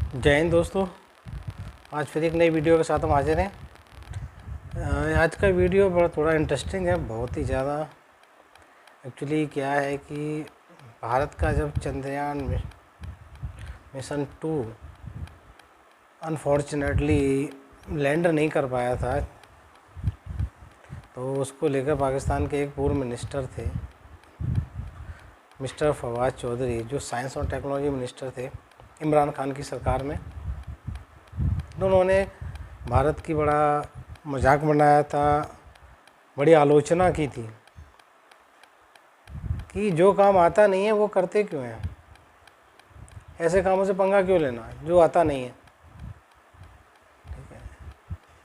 जय हिंद दोस्तों। आज फिर एक नई वीडियो के साथ हम हाजिर हैं। आज का वीडियो थोड़ा इंटरेस्टिंग है, बहुत ही ज़्यादा। एक्चुअली क्या है कि भारत का जब चंद्रयान मिशन 2 अनफॉर्चुनेटली लैंड नहीं कर पाया था, तो उसको लेकर पाकिस्तान के एक पूर्व मिनिस्टर थे, मिस्टर फवाद चौधरी, जो साइंस और टेक्नोलॉजी मिनिस्टर थे इमरान खान की सरकार में। उन्होंने भारत की बड़ा मजाक बनाया था, बड़ी आलोचना की थी कि जो काम आता नहीं है वो करते क्यों हैं, ऐसे कामों से पंगा क्यों लेना जो आता नहीं है। ठीक है,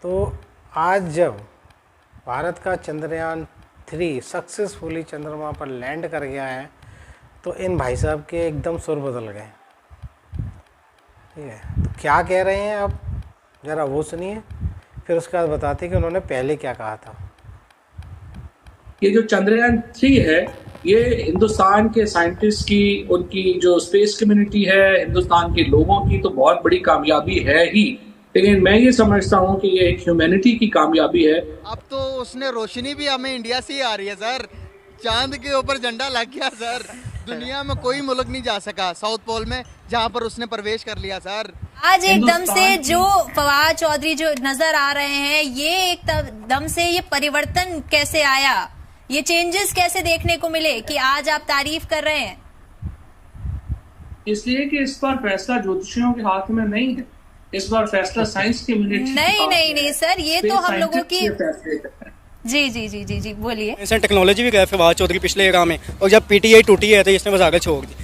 तो आज जब भारत का चंद्रयान 3 सक्सेसफुली चंद्रमा पर लैंड कर गया है, तो इन भाई साहब के एकदम सुर बदल गए। ठीक है, तो क्या कह रहे हैं आप ज़रा वो सुनिए, फिर उसके बाद बताते कि उन्होंने पहले क्या कहा था। ये जो चंद्रयान 3 है, ये हिंदुस्तान के साइंटिस्ट की, उनकी जो स्पेस कम्युनिटी है, हिंदुस्तान के लोगों की तो बहुत बड़ी कामयाबी है ही। लेकिन मैं ये समझता हूँ कि ये एक ह्यूमैनिटी की कामयाबी है। अब तो उसने रोशनी भी हमें इंडिया से ही आ रही है सर। चांद के ऊपर झंडा लग गया सर। दुनिया में कोई मुल्क नहीं जा सका साउथ पोल में, जहाँ पर उसने प्रवेश कर लिया सर। आज एकदम से जो फवाद चौधरी जो नजर आ रहे हैं, ये एकदम से ये परिवर्तन कैसे आया, ये चेंजेस कैसे देखने को मिले कि आज आप तारीफ कर रहे हैं? इसलिए कि इस बार फैसला ज्योतिषियों के हाथ में नहीं है, इस बार फैसला साइंस कम्युनिटी नहीं सर, ये तो हम लोगों की जी बोलिए। साइंस एंड टेक्नोलॉजी भी गया फवाद चौधरी पिछले एरा में, और जब पीटीआई टूटी है तो इसने वजागत छोड़ दी।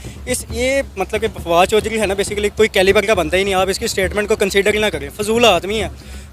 ये मतलब कि फवाद चौधरी है ना, बेसिकली कोई कैलिबर का बनता ही नहीं। आप इसकी स्टेटमेंट को कंसीडर ही ना करें, फजूल आदमी है।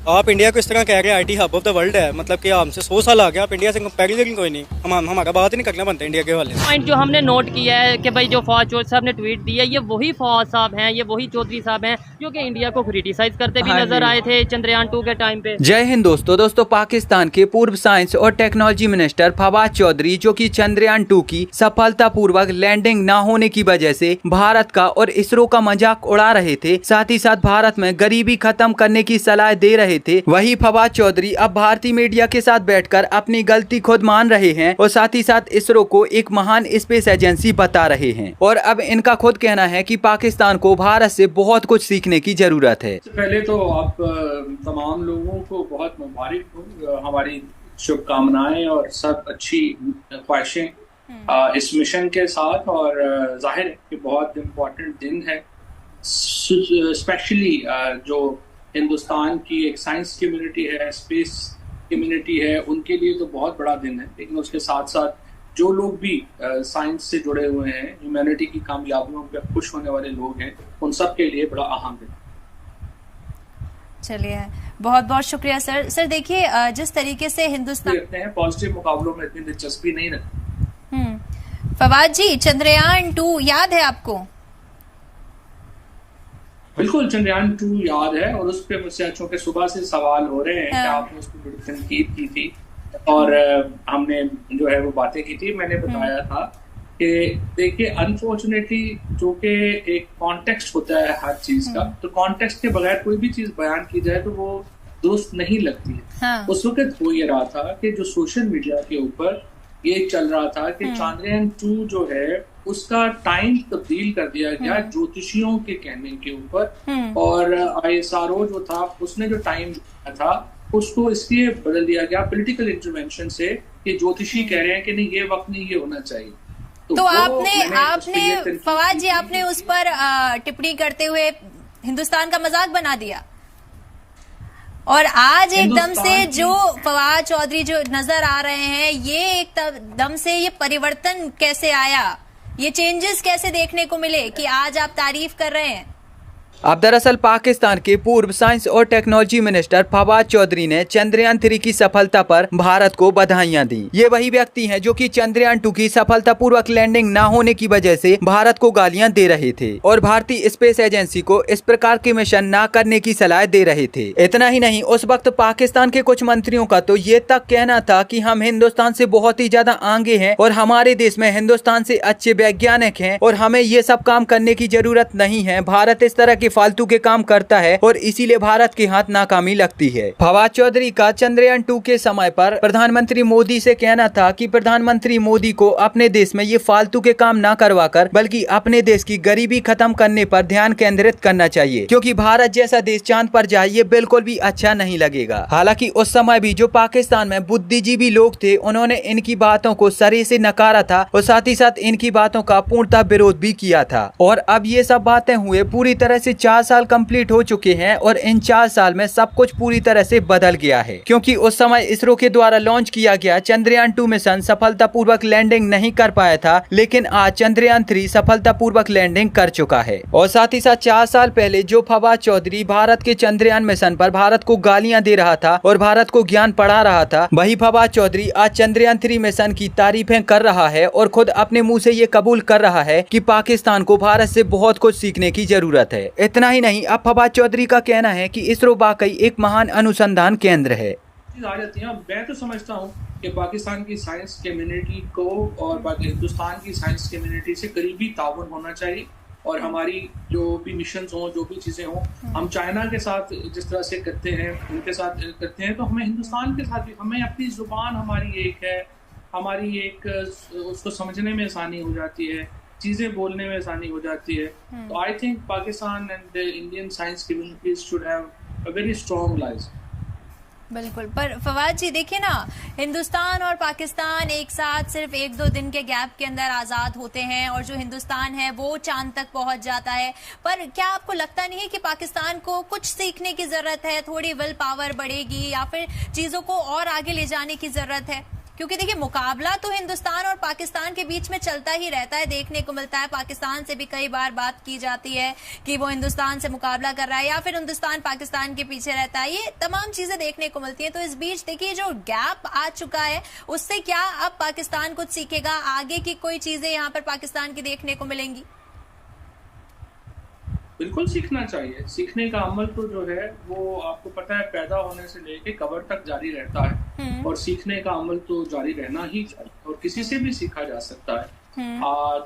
आप इंडिया को इस तरह कह रहे हैं IT hub of the world है, मतलब कि हमसे 100 साल आ गया, आप इंडिया से कंपेरिजन कोई नहीं। हमारा बात ही नहीं करना बनता इंडिया के वाले। पॉइंट जो हमने नोट किया है कि भाई जो फवाद चौधरी साहब ने ट्वीट दिया, ये वही फवाद साहब हैं, ये वही चौधरी साहब हैं जो कि इंडिया को क्रिटिसाइज करते भी नजर आए थे चंद्रयान 2 के टाइम पे। जय हिंद दोस्तों पाकिस्तान के पूर्व साइंस और टेक्नोलॉजी मिनिस्टर फवाद चौधरी, जो कि चंद्रयान 2 की सफलतापूर्वक लैंडिंग न होने की वजह से भारत का और इसरो का मजाक उड़ा रहे थे, साथ ही साथ भारत में गरीबी खत्म करने की सलाह दे रहे थे, वही फवाद चौधरी अब भारतीय मीडिया के साथ बैठकर अपनी गलती खुद मान रहे हैं और साथ ही साथ इसरो को एक महान स्पेस एजेंसी बता रहे हैं। और अब इनका खुद कहना है कि पाकिस्तान को भारत से बहुत कुछ सीखने की जरूरत है। पहले तो आप तमाम लोगों को बहुत मुबारक हो, हमारी शुभकामनाएं और सब अच्छी ख्वाहिशें इस मिशन के साथ। और जाहिर है कि बहुत इम्पोर्टेंट दिन है, स्पेशली जो हिंदुस्तान की एक साइंस कम्युनिटी है, स्पेस कम्युनिटी है, उनके लिए तो बहुत बड़ा दिन है। लेकिन उसके साथ साथ जो लोग भी साइंस से जुड़े हुए हैं, ह्यूमैनिटी की कामयाबियों पर खुश होने वाले लोग हैं, उन सब के लिए बड़ा अहम दिन। चलिए, बहुत बहुत शुक्रिया सर। सर देखिए, जिस तरीके से हिंदुस्तान रखते हैं, पॉजिटिव मुकाबलों में इतनी दिलचस्पी नहीं रखते। फवाद जी, चंद्रयान 2 याद है आपको? बिल्कुल, चंद्रयान 2 याद है, और उस पर मुझसे अच्छों के सुबह से सवाल हो रहे हैं कि आपने उसको बड़ी तनकीद की थी और हमने जो है वो बातें की थी। मैंने बताया था कि देखिए, अनफॉर्चुनेटली जो कि एक कॉन्टेक्स्ट होता है हर चीज का, तो कॉन्टेक्स्ट के बगैर कोई भी चीज बयान की जाए तो वो दुरुस्त नहीं लगती है। उस वक्त हो ये रहा था कि जो सोशल मीडिया के ऊपर ये चल रहा था कि चंद्रयान 2 जो है उसका टाइम तब्दील कर दिया गया ज्योतिषियों के कहने के ऊपर, और ISRO जो था उसने जो टाइम था उसको इसलिए बदल दिया गया पॉलिटिकल इंटरवेंशन से, कि ज्योतिषी कह रहे हैं कि नहीं, ये वक्त नहीं, ये होना चाहिए। तो आपने फवाद जी, आपने उस पर टिप्पणी करते हुए हिंदुस्तान का मजाक बना दिया, और आज एकदम से जो फवाद चौधरी जो नजर आ रहे हैं, ये एकदम से ये परिवर्तन कैसे आया, ये चेंजेस कैसे देखने को मिले कि आज आप तारीफ कर रहे हैं? अब दरअसल पाकिस्तान के पूर्व साइंस और टेक्नोलॉजी मिनिस्टर फवाद चौधरी ने चंद्रयान 3 की सफलता पर भारत को बधाइयां दी। ये वही व्यक्ति हैं जो कि चंद्रयान 2 की सफलतापूर्वक लैंडिंग न होने की वजह से भारत को गालियां दे रहे थे और भारतीय स्पेस एजेंसी को इस प्रकार के मिशन न करने की सलाह दे रहे थे। इतना ही नहीं, उस वक्त पाकिस्तान के कुछ मंत्रियों का तो ये तक कहना था कि हम हिंदुस्तान से बहुत ही ज्यादा आगे हैं और हमारे देश में हिंदुस्तान से अच्छे वैज्ञानिक हैं और हमें ये सब काम करने की जरूरत नहीं है। भारत इस तरह के फालतू के काम करता है और इसीलिए भारत के हाथ नाकामी लगती है। फवाद चौधरी का चंद्रयान 2 के समय पर प्रधानमंत्री मोदी से कहना था कि प्रधानमंत्री मोदी को अपने देश में ये फालतू के काम ना करवाकर बल्कि अपने देश की गरीबी खत्म करने पर ध्यान केंद्रित करना चाहिए, क्योंकि भारत जैसा देश चांद पर जाए ये बिल्कुल भी अच्छा नहीं लगेगा। हालांकि उस समय भी जो पाकिस्तान में बुद्धिजीवी लोग थे उन्होंने इनकी बातों को सरे से नकारा था और साथ ही साथ इनकी बातों का पूर्णतः विरोध भी किया था। और अब ये सब बातें हुए पूरी तरह से 4 साल कंप्लीट हो चुके हैं और इन 4 साल में सब कुछ पूरी तरह से बदल गया है, क्योंकि उस समय इसरो के द्वारा लॉन्च किया गया चंद्रयान 2 मिशन सफलतापूर्वक लैंडिंग नहीं कर पाया था, लेकिन आज चंद्रयान 3 सफलतापूर्वक लैंडिंग कर चुका है। और साथ ही साथ 4 साल पहले जो फवाद चौधरी भारत के चंद्रयान मिशन पर भारत को गालियां दे रहा था और भारत को ज्ञान पढ़ा रहा था, वही फवाद चौधरी आज चंद्रयान 3 मिशन की तारीफें कर रहा है और खुद अपने मुंह से ये कबूल कर रहा है कि पाकिस्तान को भारत से बहुत कुछ सीखने की जरूरत है। इतना ही नहीं, अब फवाद चौधरी का कहना है कि इसरो वाकई एक महान अनुसंधान केंद्र है। आ जाती है। मैं तो समझता हूँ कि पाकिस्तान की साइंस कम्युनिटी को और हिंदुस्तान की साइंस कम्युनिटी से करीबी ताउन होना चाहिए और हमारी जो भी मिशन हो, जो भी चीज़ें हों, हम चाइना के साथ जिस तरह से करते हैं उनके साथ करते हैं, तो हमें हिंदुस्तान के साथ भी, हमें अपनी ज़ुबान हमारी एक है, हमारी एक उसको समझने में आसानी हो जाती है, चीज़ें बोलने में आसानी हो जाती है। तो I think Pakistan and the Indian science communities should have a very strong lies. बिल्कुल, पर फवाद जी देखिए ना, हिंदुस्तान और पाकिस्तान एक साथ सिर्फ 1-2 दिन के गैप के अंदर आज़ाद होते हैं और जो हिंदुस्तान है वो चांद तक पहुंच जाता है। पर क्या आपको लगता नहीं है कि पाकिस्तान को कुछ सीखने की ज़रूरत है, थोड़ी विल पावर बढ़ेगी या फिर चीज़ों को और आगे ले जाने की ज़रूरत है? क्योंकि देखिए, मुकाबला तो हिंदुस्तान और पाकिस्तान के बीच में चलता ही रहता है, देखने को मिलता है। पाकिस्तान से भी कई बार बात की जाती है कि वो हिंदुस्तान से मुकाबला कर रहा है या फिर हिंदुस्तान पाकिस्तान के पीछे रहता है, ये तमाम चीजें देखने को मिलती हैं। तो इस बीच देखिए, जो गैप आ चुका है उससे क्या अब पाकिस्तान कुछ सीखेगा? आगे की कोई चीजें यहाँ पर पाकिस्तान की देखने को मिलेंगी? बिल्कुल सीखना चाहिए। सीखने का अमल तो जो है वो आपको पता है पैदा होने से लेके कब्र तक जारी रहता है और सीखने का अमल तो जारी रहना ही चाहिए और किसी से भी सीखा जा सकता है।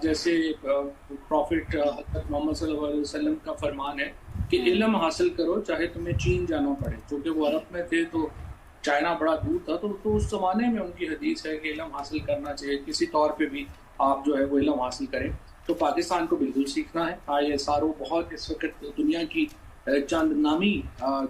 जैसे प्रॉफिट मोहम्मद सल्लल्लाहु अलैहि वसल्लम का फरमान है कि इल्म हासिल करो चाहे तुम्हें चीन जाना पड़े, क्योंकि वो अरब में थे तो चाइना बड़ा दूर था, तो उस जमाने में उनकी हदीस है कि इल्म हासिल करना चाहिए, किसी तौर पे भी आप जो है वो इल्म हासिल करें। तो पाकिस्तान को बिल्कुल सीखना है। ISRO बहुत इस वक्त दुनिया की चंद नामी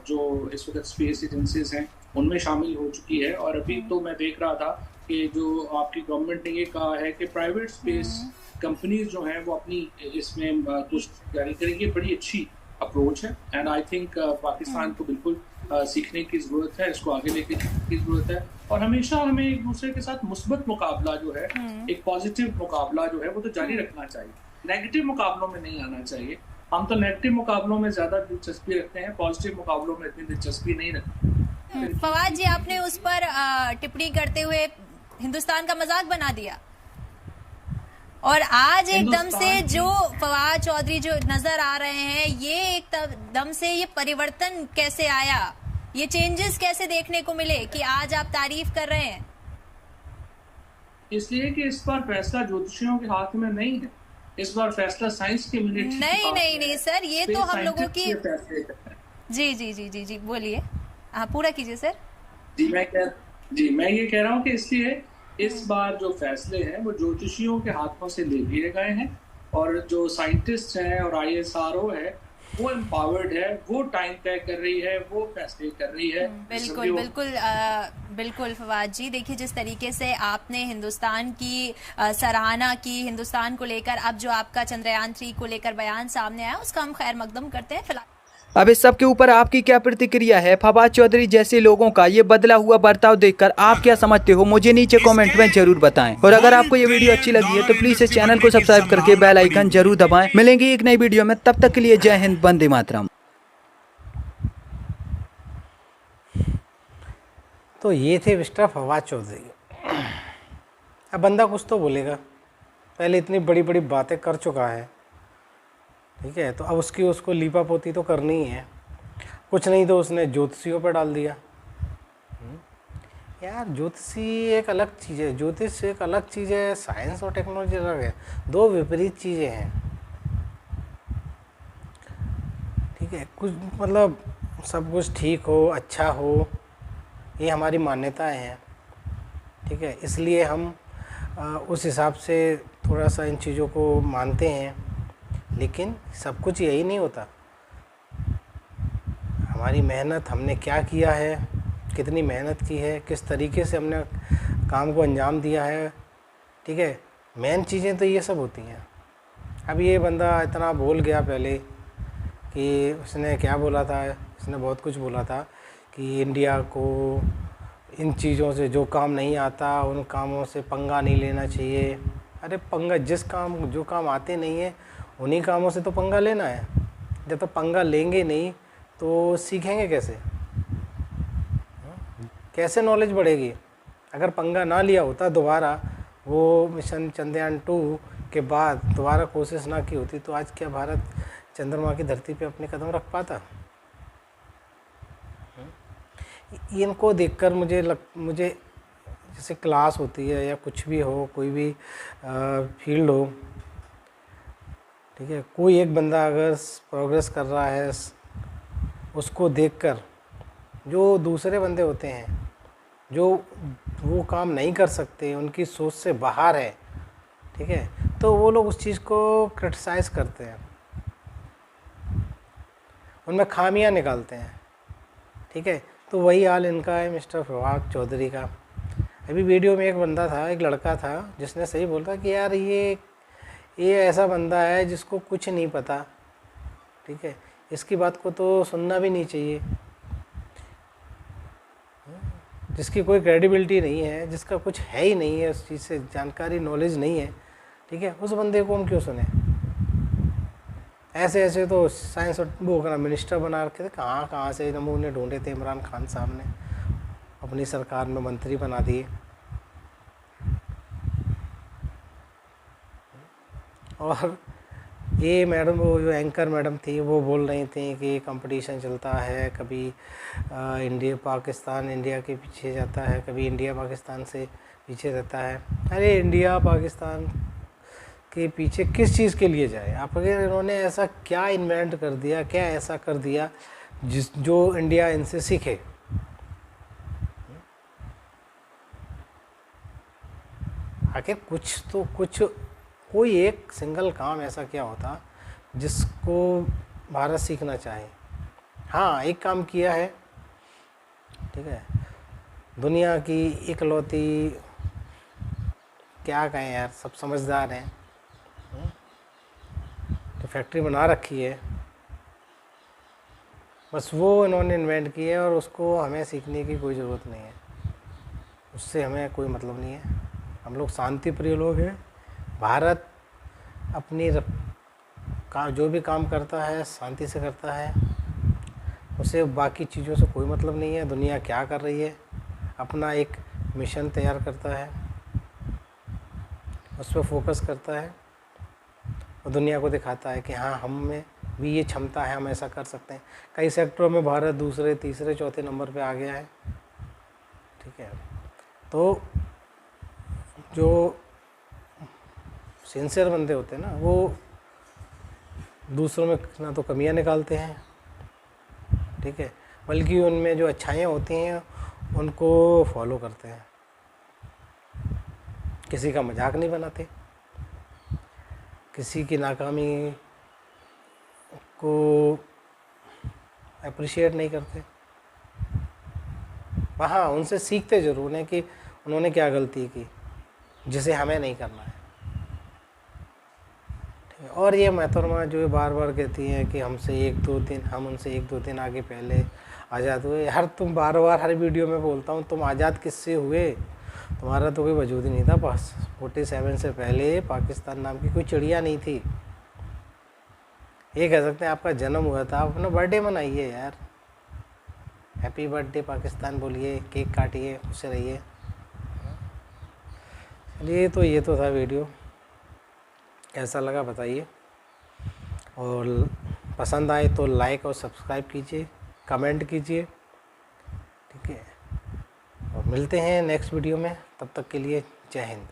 जो इस वक्त स्पेस एजेंसीज हैं उनमें शामिल हो चुकी है। और अभी तो मैं देख रहा था कि जो आपकी गवर्नमेंट ने ये कहा है कि प्राइवेट स्पेस कंपनीज जो हैं वो अपनी इसमें कुछ जारी करेंगे। बड़ी अच्छी अप्रोच है एंड आई थिंक पाकिस्तान को बिल्कुल सीखने की ज़रूरत है, इसको आगे लेके जाने की ज़रूरत है और हमेशा हमें एक दूसरे के साथ मुस्बत मुकाबला जो है, एक पॉजिटिव मुकाबला जो है वो तो जारी रखना चाहिए। नेगेटिव मुकाबलों में नहीं आना चाहिए। हम तो नेगेटिव मुकाबलों में ज़्यादा दिलचस्पी रखते हैं, पॉजिटिव मुकाबलों में इतनी दिलचस्पी नहीं रखते। फवाद जी, आपने उस पर टिप्पणी करते हुए हिंदुस्तान का मजाक बना दिया और आज एकदम से जो फवाद चौधरी जो नजर आ रहे हैं, ये एकदम से ये परिवर्तन कैसे आया, ये चेंजेस कैसे देखने को मिले कि आज आप तारीफ कर रहे हैं? इसलिए कि इस बार फैसला ज्योतिषियों के हाथ में नहीं है, इस बार फैसला साइंस कम्युनिटी नहीं सर, ये तो हम लोगों की जी बोलिए, आप पूरा कीजिए सर। मैं ये कह रहा हूँ कि इसलिए इस बार जो फैसले हैं वो ज्योतिषियों के हाथों से ले लिए गए हैं और जो साइंटिस्ट हैं और ISRO है वो एम्पावर्ड है, वो टाइम तय कर रही है, वो फैसले कर रही है। बिल्कुल फवाद जी, देखिए जिस तरीके से आपने हिंदुस्तान की सराहना की, हिंदुस्तान को लेकर अब जो आपका चंद्रयान 3 को लेकर बयान सामने आया उसका हम खैर मकदम करते हैं। फिलहाल अब इस सब के ऊपर आपकी क्या प्रतिक्रिया है? फवाद चौधरी जैसे लोगों का ये बदला हुआ बर्ताव देखकर आप क्या समझते हो? मुझे नीचे कमेंट में जरूर बताएं और अगर आपको ये वीडियो अच्छी लगी है तो प्लीज इस चैनल को सब्सक्राइब करके बेल आइकन जरूर दबाएं। मिलेंगे एक नई वीडियो में, तब तक के लिए जय हिंद, वंदे मातरम। तो ये थे मिस्टर फवाद चौधरी। अब बंदा कुछ तो बोलेगा, पहले इतनी बड़ी बड़ी बातें कर चुका है, ठीक है, तो अब उसको लीपा पोती तो करनी ही है। कुछ नहीं तो उसने ज्योतिषियों पर डाल दिया। यार ज्योतिषी एक अलग चीज़ है, ज्योतिष एक अलग चीज़ है, साइंस और टेक्नोलॉजी अलग है, दो विपरीत चीज़ें हैं। ठीक है, कुछ मतलब सब कुछ ठीक हो, अच्छा हो, ये हमारी मान्यताएं हैं। ठीक है, इसलिए हम उस हिसाब से थोड़ा सा इन चीज़ों को मानते हैं। लेकिन सब कुछ यही नहीं होता। हमारी मेहनत, हमने क्या किया है, कितनी मेहनत की है, किस तरीके से हमने काम को अंजाम दिया है। ठीक है, मेन चीज़ें तो ये सब होती हैं। अब ये बंदा इतना बोल गया पहले कि उसने क्या बोला था, उसने बहुत कुछ बोला था कि इंडिया को इन चीज़ों से, जो काम नहीं आता उन कामों से पंगा नहीं लेना चाहिए। अरे पंगा, जो काम आते नहीं है उन्हीं कामों से तो पंगा लेना है। जब तक पंगा लेंगे नहीं तो सीखेंगे कैसे? कैसे नॉलेज बढ़ेगी? अगर पंगा ना लिया होता दोबारा, वो मिशन चंद्रयान 2 के बाद दोबारा कोशिश ना की होती, तो आज क्या भारत चंद्रमा की धरती पे अपने कदम रख पाता? इनको देखकर मुझे जैसे क्लास होती है या कुछ भी हो, कोई भी फील्ड हो, ठीक है, कोई एक बंदा अगर प्रोग्रेस कर रहा है, उसको देखकर जो दूसरे बंदे होते हैं जो वो काम नहीं कर सकते, उनकी सोच से बाहर है, ठीक है, तो वो लोग उस चीज़ को क्रिटिसाइज़ करते हैं, उनमें खामियां निकालते हैं। ठीक है, तो वही हाल इनका है, मिस्टर फवाद चौधरी का। अभी वीडियो में एक बंदा था, एक लड़का था, जिसने सही बोला कि यार ये ऐसा बंदा है जिसको कुछ नहीं पता। ठीक है, इसकी बात को तो सुनना भी नहीं चाहिए, जिसकी कोई क्रेडिबिलिटी नहीं है, जिसका कुछ है ही नहीं है, उस चीज़ से जानकारी, नॉलेज नहीं है। ठीक है, उस बंदे को हम क्यों सुने? ऐसे तो साइंस और वो का मिनिस्टर बना रखे थे, कहाँ से नमूने ढूंढे थे इमरान खान साहब ने, अपनी सरकार में मंत्री बना दिए। और ये मैडम, वो जो एंकर मैडम थी, वो बोल रही थी कि कंपटीशन चलता है, कभी इंडिया के पीछे जाता है, कभी इंडिया पाकिस्तान से पीछे रहता है। अरे इंडिया पाकिस्तान के पीछे किस चीज़ के लिए जाए? आप अगर इन्होंने ऐसा क्या इन्वेंट कर दिया, क्या ऐसा कर दिया जो इंडिया इनसे सीखे? आखिर कोई एक सिंगल काम ऐसा क्या होता जिसको भारत सीखना चाहे? हाँ, एक काम किया है, ठीक है, दुनिया की इकलौती, क्या कहें यार, सब समझदार हैं, तो फैक्ट्री बना रखी है, बस वो इन्होंने इन्वेंट की है और उसको हमें सीखने की कोई ज़रूरत नहीं है, उससे हमें कोई मतलब नहीं है। हम लोग शांति प्रिय लोग हैं। भारत अपनी जो भी काम करता है शांति से करता है, उसे बाकी चीज़ों से कोई मतलब नहीं है। दुनिया क्या कर रही है, अपना एक मिशन तैयार करता है, उस पर फोकस करता है और दुनिया को दिखाता है कि हाँ, हम में भी ये क्षमता है, हम ऐसा कर सकते हैं। कई सेक्टरों में भारत दूसरे, तीसरे, चौथे नंबर पे आ गया है। ठीक है, तो जो सिंसियर बंदे होते हैं ना, वो दूसरों में ना तो कमियां निकालते हैं, ठीक है, बल्कि उनमें जो अच्छाइयाँ होती हैं उनको फॉलो करते हैं, किसी का मजाक नहीं बनाते, किसी की नाकामी को अप्रिशिएट नहीं करते। हाँ, उनसे सीखते ज़रूर हैं कि उन्होंने क्या गलती की जिसे हमें नहीं करना है। और ये महतरमा जो बार बार कहती हैं कि हम उनसे 1-2 दिन आगे पहले आज़ाद हुए। तुम बार बार हर वीडियो में बोलता हूँ, तुम आज़ाद किससे हुए? तुम्हारा तो कोई वजूद ही नहीं था। 47 से पहले पाकिस्तान नाम की कोई चिड़िया नहीं थी। ये कह सकते हैं आपका जन्म हुआ था, आप अपना बर्थडे मनाइए यार, हैप्पी बर्थडे पाकिस्तान बोलिए, केक काटिए, खुश रहिए। ये तो था वीडियो, कैसा लगा बताइए, और पसंद आए तो लाइक और सब्सक्राइब कीजिए, कमेंट कीजिए, ठीक है, और मिलते हैं नेक्स्ट वीडियो में। तब तक के लिए जय हिंद।